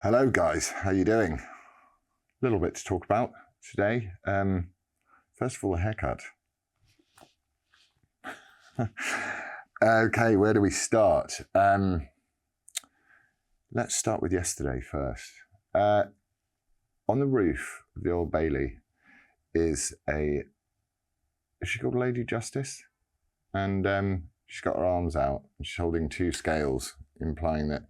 Hello guys, how you doing? A little bit to talk about today. First of all, a haircut. Okay, where do we start? Let's start with yesterday first. On the roof of the Old Bailey is she called Lady Justice? And she's got her arms out and she's holding two scales, implying that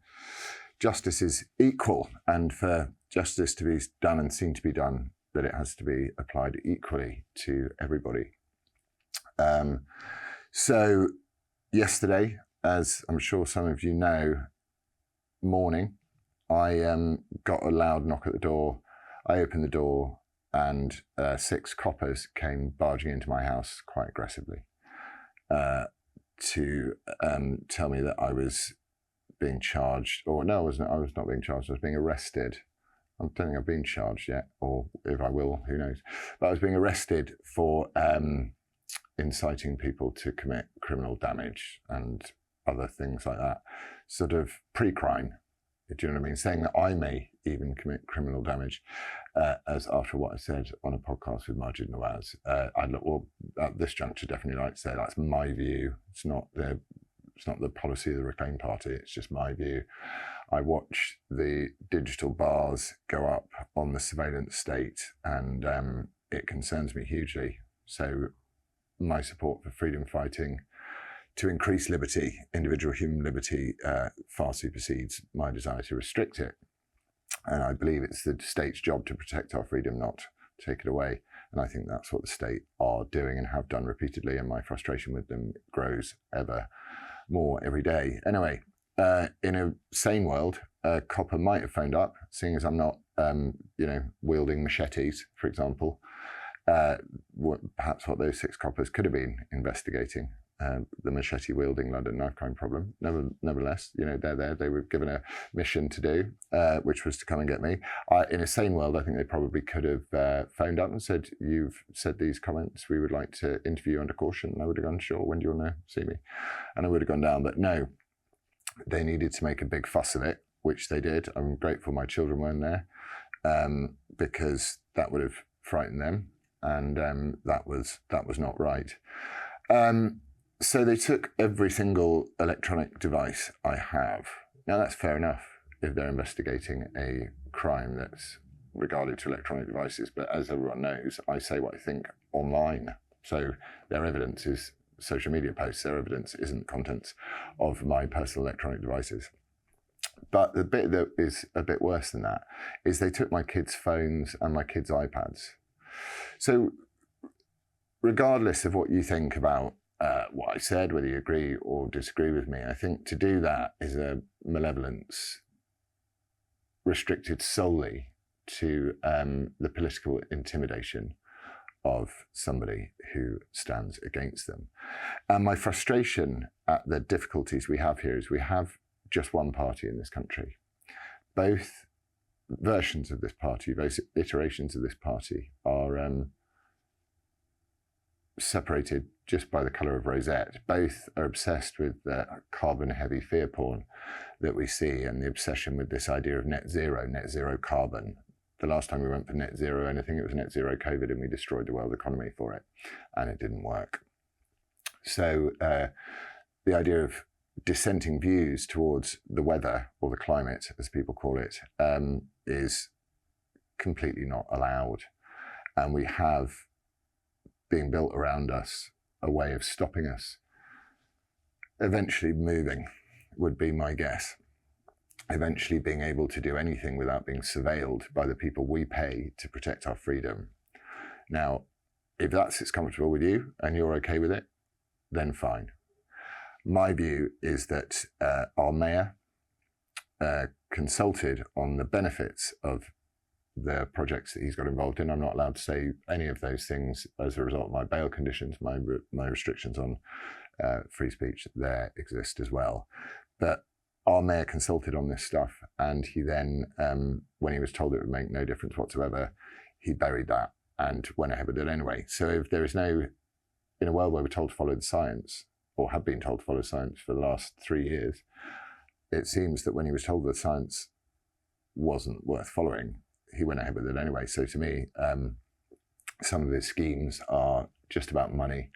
justice is equal, and for justice to be done and seen to be done, that it has to be applied equally to everybody. So yesterday, as I'm sure some of you know, morning, I got a loud knock at the door. I opened the door and 6 coppers came barging into my house quite aggressively to tell me that I was being charged, or no, I was not being charged, I was being arrested. I don't think I've been charged yet, or if I will, who knows. But I was being arrested for inciting people to commit criminal damage and other things like that, sort of pre-crime, do you know what I mean? Saying that I may even commit criminal damage, as after what I said on a podcast with Majid Nawaz. At this juncture, definitely like to say that's my view. It's not the policy of the Reclaim Party, it's just my view. I watch the digital bars go up on the surveillance state, and it concerns me hugely. So my support for freedom fighting to increase liberty, individual human liberty, far supersedes my desire to restrict it. And I believe it's the state's job to protect our freedom, not take it away. And I think that's what the state are doing and have done repeatedly, and my frustration with them grows ever more every day. Anyway, in a sane world, a copper might have phoned up, seeing as I'm not, wielding machetes, for example. Perhaps what those 6 coppers could have been investigating, the machete-wielding London knife crime problem. Nevertheless, they're there. They were given a mission to do, which was to come and get me. In a sane world, I think they probably could have phoned up and said, "You've said these comments. We would like to interview you under caution." And I would have gone, "Sure, when do you want to see me?" And I would have gone down. But no, they needed to make a big fuss of it, which they did. I'm grateful my children weren't there, because that would have frightened them, and that was not right. So they took every single electronic device I have. Now that's fair enough if they're investigating a crime that's regarded to electronic devices, but as everyone knows, I say what I think online. So their evidence is social media posts, their evidence isn't contents of my personal electronic devices. But the bit that is a bit worse than that is they took my kids' phones and my kids' iPads. So regardless of what you think about what I said, whether you agree or disagree with me, I think to do that is a malevolence restricted solely to the political intimidation of somebody who stands against them. And my frustration at the difficulties we have here is we have just one party in this country. Both versions of this party, both iterations of this party are separated just by the colour of rosette. Both are obsessed with the carbon-heavy fear porn that we see, and the obsession with this idea of net zero carbon. The last time we went for net zero anything, it was net zero COVID, and we destroyed the world economy for it, and it didn't work. So the idea of dissenting views towards the weather, or the climate, as people call it, is completely not allowed. And we have being built around us a way of stopping us eventually moving, would be my guess. Eventually being able to do anything without being surveilled by the people we pay to protect our freedom. Now, if that's comfortable with you and you're okay with it, then fine. My view is that our mayor consulted on the benefits of the projects that he's got involved in. I'm not allowed to say any of those things as a result of my bail conditions. My restrictions on free speech there exist as well. But our mayor consulted on this stuff, and he then, when he was told it would make no difference whatsoever, he buried that and went ahead with it anyway. So if there is no, in a world where we're told to follow the science, or have been told to follow science for the last 3 years, it seems that when he was told the science wasn't worth following. He went ahead with it anyway. So to me, some of his schemes are just about money.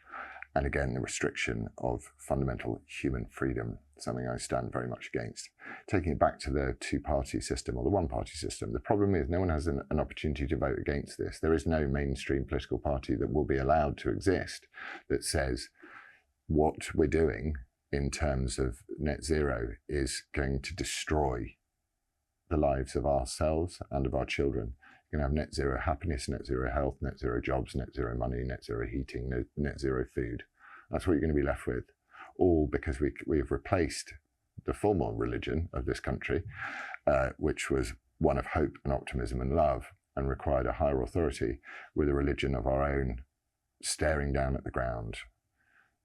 And again, the restriction of fundamental human freedom, something I stand very much against. Taking it back to the two-party system or the one-party system, the problem is no one has an opportunity to vote against this. There is no mainstream political party that will be allowed to exist that says what we're doing in terms of net zero is going to destroy the lives of ourselves and of our children. You're going to have net zero happiness, net zero health, net zero jobs, net zero money, net zero heating, net zero food. That's what you're going to be left with, all because we've replaced the formal religion of this country, which was one of hope and optimism and love and required a higher authority, with a religion of our own, staring down at the ground,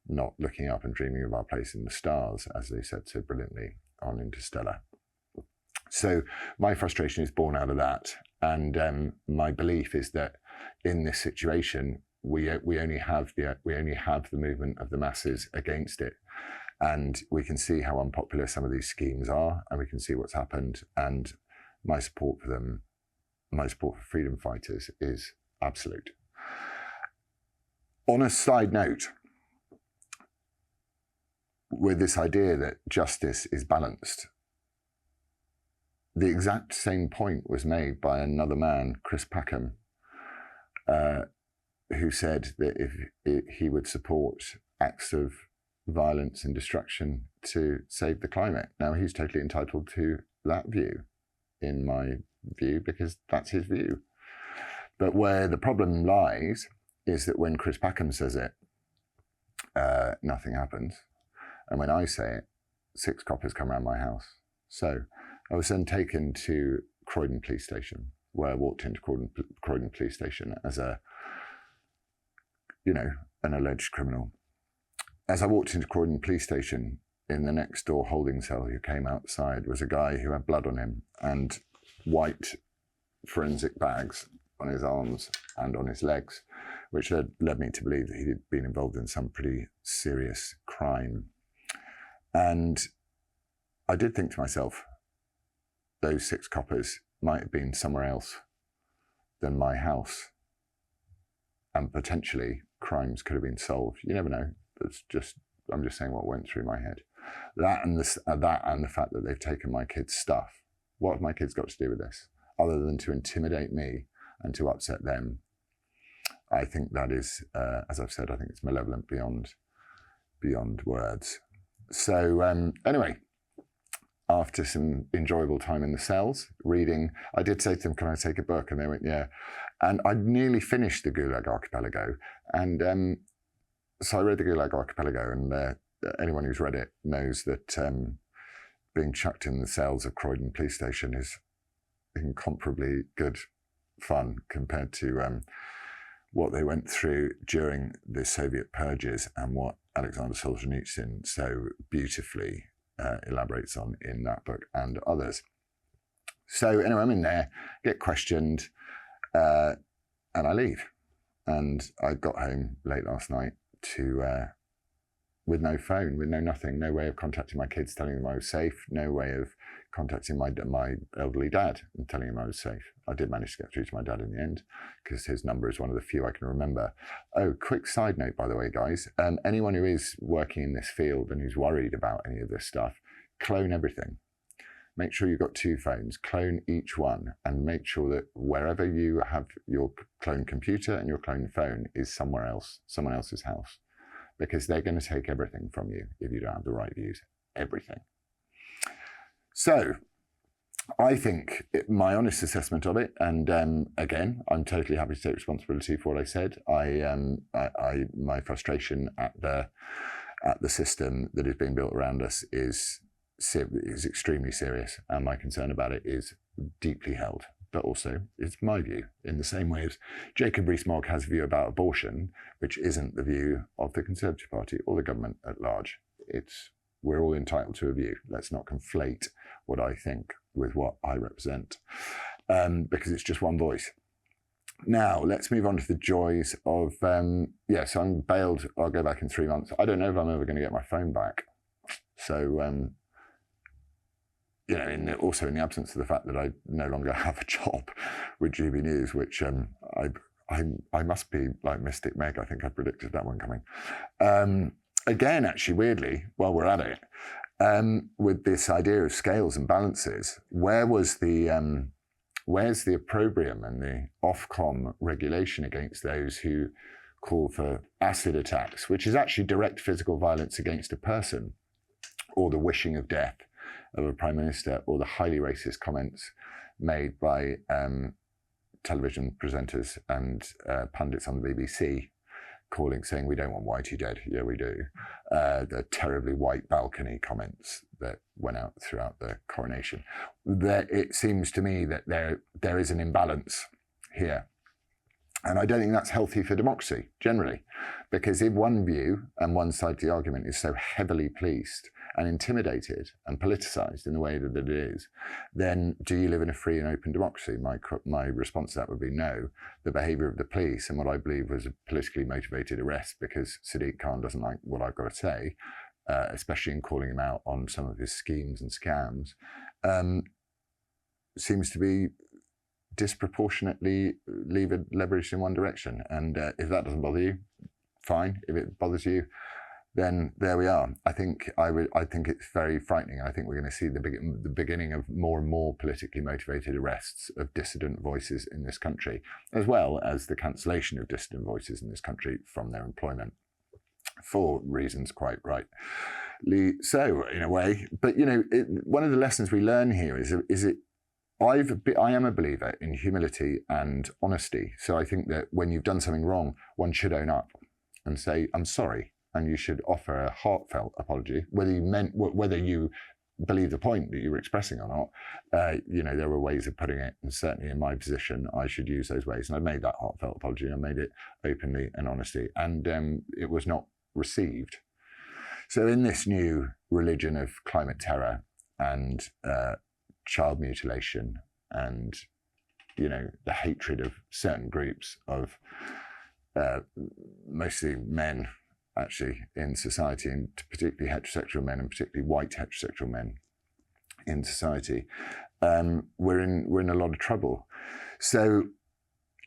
not looking up and dreaming of our place in the stars, as they said so brilliantly on Interstellar. So my frustration is born out of that. And my belief is that in this situation, we only have the movement of the masses against it, and we can see how unpopular some of these schemes are, and we can see what's happened. And my support for them, my support for freedom fighters, is absolute. On a side note, with this idea that justice is balanced, the exact same point was made by another man, Chris Packham, who said that if he would support acts of violence and destruction to save the climate. Now, he's totally entitled to that view, in my view, because that's his view. But where the problem lies is that when Chris Packham says it, nothing happens. And when I say it, 6 coppers come around my house. So I was then taken to Croydon Police Station, where I walked into Croydon Police Station as an alleged criminal. As I walked into Croydon Police Station, in the next door holding cell who came outside was a guy who had blood on him and white forensic bags on his arms and on his legs, which led me to believe that he'd been involved in some pretty serious crime. And I did think to myself, those 6 coppers might have been somewhere else than my house, and potentially crimes could have been solved. You never know. I'm just saying what went through my head. That and the fact that they've taken my kids' stuff. What have my kids got to do with this, other than to intimidate me and to upset them? I think that is, as I've said, I think it's malevolent beyond words. So anyway, after some enjoyable time in the cells, reading, I did say to them, can I take a book? And they went, yeah. And I'd nearly finished the Gulag Archipelago. And so I read the Gulag Archipelago, and anyone who's read it knows that being chucked in the cells of Croydon Police Station is incomparably good fun compared to what they went through during the Soviet purges, and what Alexander Solzhenitsyn so beautifully elaborates on in that book and others. So anyway, I'm in there, get questioned, and I leave. And I got home late last night with no phone, with no nothing, no way of contacting my kids, telling them I was safe, no way of contacting my elderly dad and telling him I was safe. I did manage to get through to my dad in the end, because his number is one of the few I can remember. Oh, quick side note, by the way, guys. Anyone who is working in this field and who's worried about any of this stuff, clone everything. Make sure you've got 2 phones, clone each one, and make sure that wherever you have your clone computer and your clone phone is somewhere else, someone else's house, because they're going to take everything from you if you don't have the right views, everything. So I think my honest assessment of it, and again, I'm totally happy to take responsibility for what I said. My frustration at the system that is being built around us is extremely serious, and my concern about it is deeply held. But also, it's my view, in the same way as Jacob Rees-Mogg has a view about abortion, which isn't the view of the Conservative Party or the government at large. We're all entitled to a view. Let's not conflate what I think with what I represent, because it's just one voice. Now, let's move on to the joys of, so I'm bailed. I'll go back in 3 months. I don't know if I'm ever going to get my phone back. So, also in the absence of the fact that I no longer have a job with GB News, which I must be like Mystic Meg. I think I predicted that one coming. Again, actually, weirdly, while we're at it, with this idea of scales and balances, where's the opprobrium and the Ofcom regulation against those who call for acid attacks, which is actually direct physical violence against a person, or the wishing of death of a prime minister, or the highly racist comments made by television presenters and pundits on the BBC, saying we don't want Whitey dead. Yeah, we do. The terribly white balcony comments that went out throughout the coronation. It seems to me that there is an imbalance here. And I don't think that's healthy for democracy, generally. Because if one view and one side of the argument is so heavily policed and intimidated and politicised in the way that it is, then do you live in a free and open democracy? My response to that would be no. The behaviour of the police and what I believe was a politically motivated arrest because Sadiq Khan doesn't like what I've got to say, especially in calling him out on some of his schemes and scams, seems to be disproportionately leveraged in one direction. And if that doesn't bother you, fine. If it bothers you, then there we are. I think it's very frightening. I think we're going to see the beginning of more and more politically motivated arrests of dissident voices in this country, as well as the cancellation of dissident voices in this country from their employment, for reasons quite rightly so, in a way. But one of the lessons we learn here is I am a believer in humility and honesty. So I think that when you've done something wrong, one should own up and say, I'm sorry. And you should offer a heartfelt apology, whether you believe the point that you were expressing or not. There were ways of putting it, and certainly in my position, I should use those ways. And I made that heartfelt apology. I made it openly and honestly, and it was not received. So in this new religion of climate terror and child mutilation and the hatred of certain groups of mostly men, actually, in society, and particularly heterosexual men, and particularly white heterosexual men in society, we're in a lot of trouble. So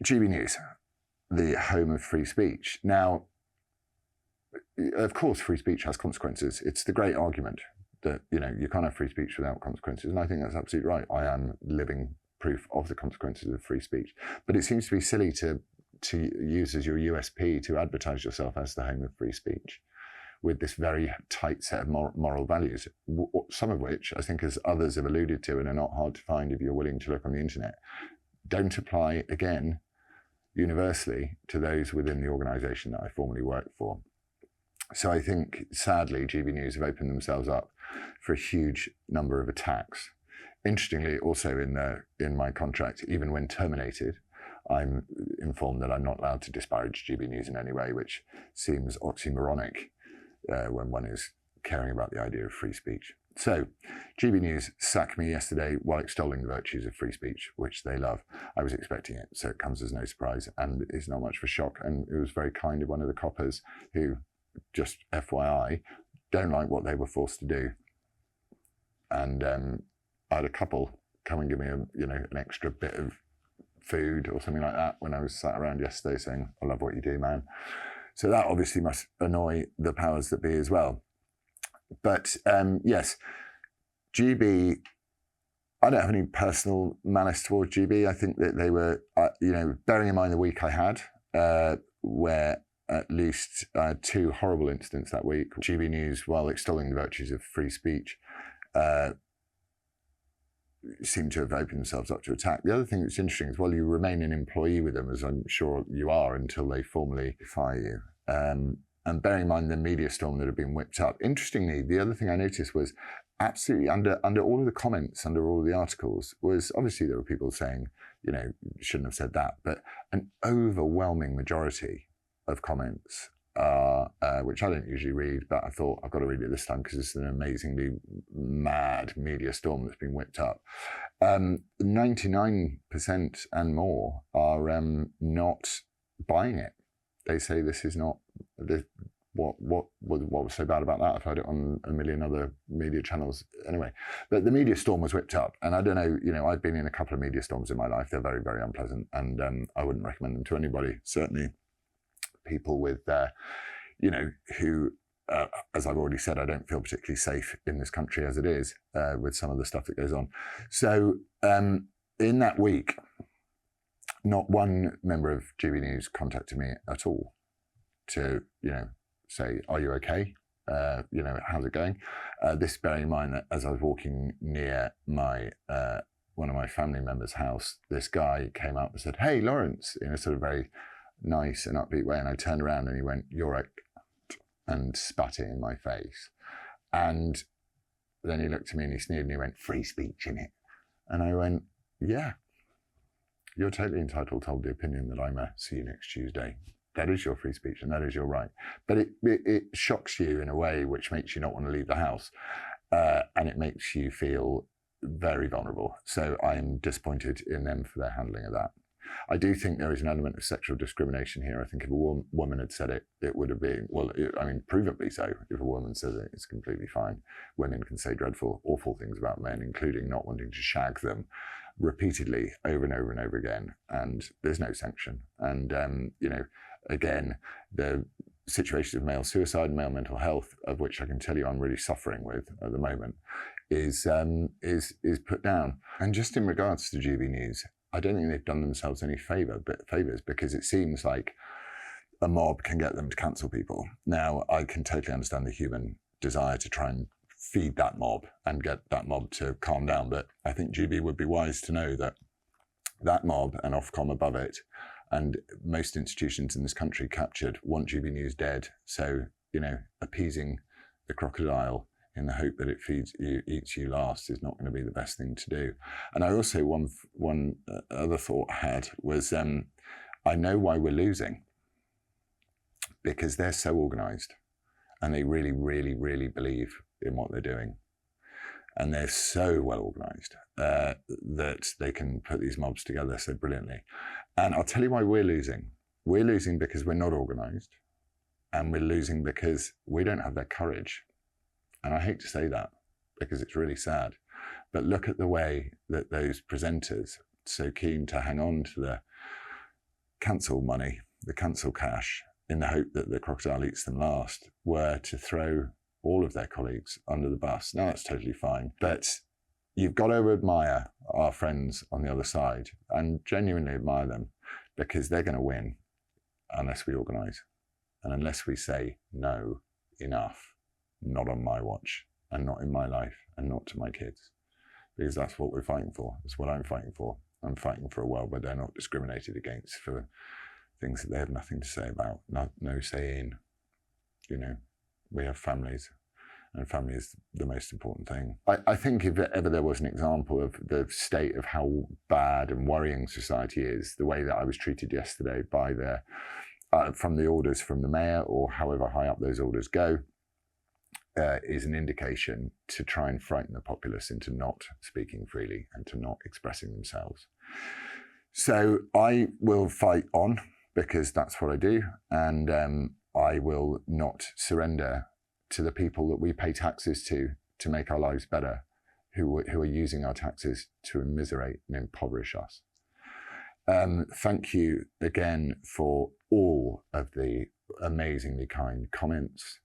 GB News, the home of free speech. Now, of course, free speech has consequences. It's the great argument that you can't have free speech without consequences, and I think that's absolutely right. I am living proof of the consequences of free speech. But it seems to be silly to use as your USP to advertise yourself as the home of free speech with this very tight set of moral values, some of which I think, as others have alluded to and are not hard to find if you're willing to look on the internet, don't apply, again, universally to those within the organisation that I formerly worked for. So I think, sadly, GB News have opened themselves up for a huge number of attacks. Interestingly, also in my contract, even when terminated, I'm informed that I'm not allowed to disparage GB News in any way, which seems oxymoronic when one is caring about the idea of free speech. So, GB News sacked me yesterday while extolling the virtues of free speech, which they love. I was expecting it, so it comes as no surprise, and it's not much of a shock. And it was very kind of one of the coppers who, just FYI, don't like what they were forced to do. And I had a couple come and give me an extra bit of food or something like that when I was sat around yesterday saying, I love what you do, man. So that obviously must annoy the powers that be as well. But yes, GB, I don't have any personal malice towards GB. I think that they were, bearing in mind the week I had, where at least two horrible incidents that week. GB News, while extolling the virtues of free speech, seem to have opened themselves up to attack. The other thing that's interesting is, while you remain an employee with them, as I'm sure you are until they formally fire you, and bearing in mind the media storm that had been whipped up. Interestingly, the other thing I noticed was absolutely under all of the comments, under all of the articles, was obviously there were people saying, shouldn't have said that, but an overwhelming majority of comments, which I don't usually read, but I thought I've got to read it this time because it's an amazingly mad media storm that's been whipped up. 99% and more are not buying it. They say this is not, what was so bad about that? I've heard it on a million other media channels anyway. But the media storm was whipped up, and I don't know, I've been in a couple of media storms in my life. They're very, very unpleasant, and I wouldn't recommend them to anybody. Certainly people with, who, as I've already said, I don't feel particularly safe in this country as it is, with some of the stuff that goes on. So in that week, not one member of GB News contacted me at all to, say, are you okay? How's it going? This bearing in mind that as I was walking near my one of my family members' house, this guy came up and said, "Hey, Laurence," in a sort of very nice and upbeat way. And I turned around and he went, "You're right," and spat it in my face. And then he looked at me and he sneered and he went, "Free speech, innit?" And I went, "Yeah, you're totally entitled to hold the opinion that I'm a see you next Tuesday. That is your free speech and that is your right." But it shocks you in a way which makes you not want to leave the house. And it makes you feel very vulnerable. So I'm disappointed in them for their handling of that. I do think there is an element of sexual discrimination here. I think if a woman had said it, it would have been, provably so. If a woman says it, it's completely fine. Women can say dreadful, awful things about men, including not wanting to shag them repeatedly over and over and over again. And there's no sanction. And, again, the situation of male suicide and male mental health, of which I can tell you I'm really suffering with at the moment, is put down. And just in regards to GB News, I don't think they've done themselves any favours, because it seems like a mob can get them to cancel people. Now, I can totally understand the human desire to try and feed that mob and get that mob to calm down, but I think GB would be wise to know that that mob and Ofcom above it and most institutions in this country captured want GB News dead. So, appeasing the crocodile in the hope that it eats you last is not going to be the best thing to do. And I also, one other thought I had was, I know why we're losing, because they're so organised and they really, really, really believe in what they're doing. And they're so well organised that they can put these mobs together so brilliantly. And I'll tell you why we're losing. We're losing because we're not organised, and we're losing because we don't have their courage. And I hate to say that because it's really sad. But look at the way that those presenters, so keen to hang on to the cancel money, the cancel cash, in the hope that the crocodile eats them last, were to throw all of their colleagues under the bus. Now, that's totally fine. But you've got to admire our friends on the other side, and genuinely admire them, because they're going to win unless we organise. And unless we say, no, enough, not on my watch, and not in my life, and not to my kids. Because that's what we're fighting for. That's what I'm fighting for. I'm fighting for a world where they're not discriminated against for things that they have nothing to say about, no say in. We have families, and family is the most important thing. I think if ever there was an example of the state of how bad and worrying society is, the way that I was treated yesterday by from the orders from the mayor, or however high up those orders go, is an indication to try and frighten the populace into not speaking freely and to not expressing themselves. So I will fight on, because that's what I do, and I will not surrender to the people that we pay taxes to make our lives better, who are using our taxes to immiserate and impoverish us. Thank you again for all of the amazingly kind comments.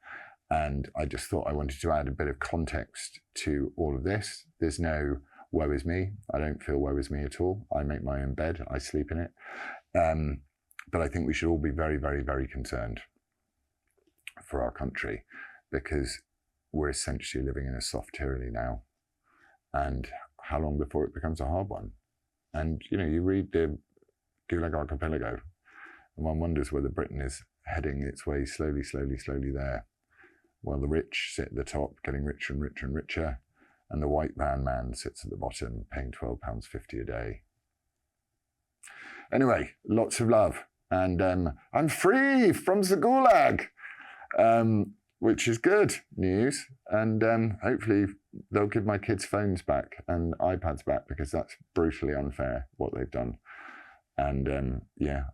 And I just thought I wanted to add a bit of context to all of this. There's no woe is me. I don't feel woe is me at all. I make my own bed. I sleep in it. But I think we should all be very, very, very concerned for our country, because we're essentially living in a soft tyranny now. And how long before it becomes a hard one? And, you read the Gulag Archipelago, and one wonders whether Britain is heading its way slowly, slowly, slowly there. Well, the rich sit at the top, getting richer and richer and richer, and the white van man sits at the bottom, paying £12.50 a day. Anyway, lots of love. And I'm free from the Gulag, which is good news. And hopefully they'll give my kids phones back and iPads back, because that's brutally unfair what they've done. And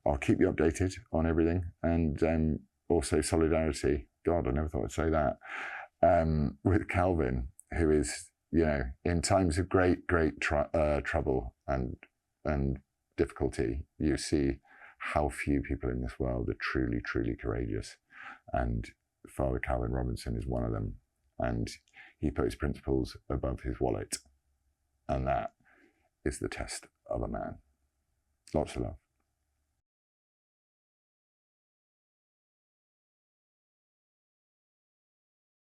I'll keep you updated on everything. And also solidarity God, I never thought I'd say that. With Calvin, who is, in times of great trouble and difficulty, you see how few people in this world are truly, truly courageous. And Father Calvin Robinson is one of them. And he puts principles above his wallet. And that is the test of a man. Lots of love.